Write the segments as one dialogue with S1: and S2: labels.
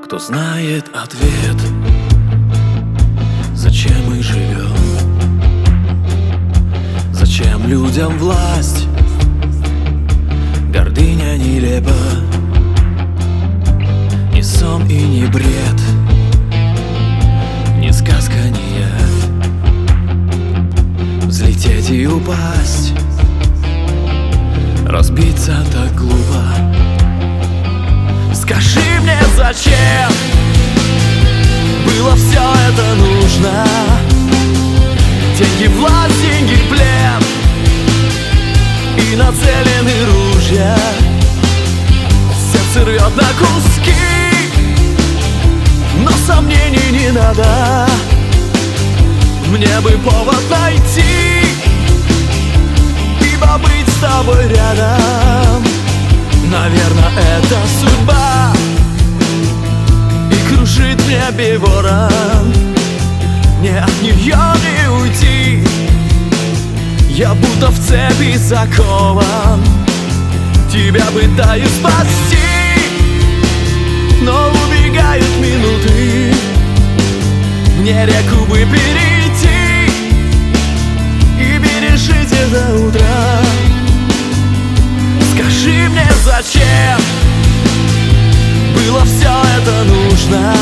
S1: Кто знает ответ, зачем мы живем? Зачем людям власть? Гордыня нелепа, ни сон и не бред, ни сказка, ни явь. Взлететь и упасть, разбиться так глупо. Скажи мне, зачем было все это нужно? Деньги, власть, деньги, плен, и нацелены ружья. Сердце рвет на куски, но сомнений не надо. Мне бы повод найти, ибо быть с тобой рядом, наверное, это судьба. И кружит в небе ворон, мне от нее не уйти. Я будто в цепи закован, тебя пытаюсь спасти, но убегают минуты. Мне реку бы перейти и пережить это утро. Скажи мне, зачем было все это нужно?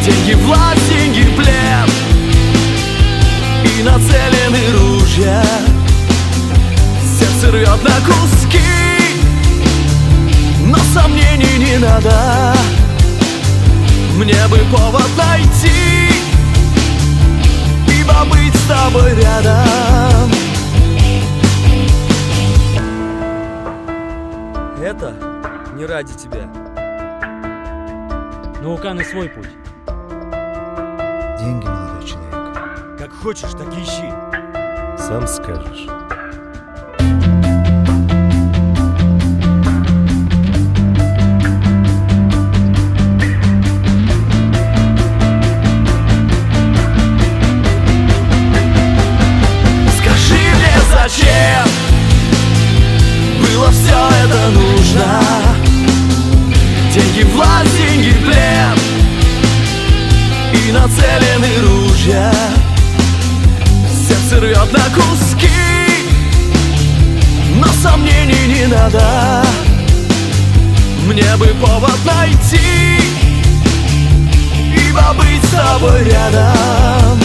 S1: Деньги, власть, деньги, плен, и нацелены ружья. Сердце рвет на куски, но сомнений не надо. Мне бы повод найти, ибо быть с тобой рядом.
S2: Это не ради тебя. Но у Каны свой путь.
S3: Деньги, молодой человек.
S2: Как хочешь, так и ищи.
S3: Сам скажешь.
S1: Скажи мне, зачем было все это нужно? Деньги, власть, деньги, плен, и нацелены ружья. Сердце рвет на куски, но сомнений не надо. Мне бы повод найти, ибо быть с тобой рядом,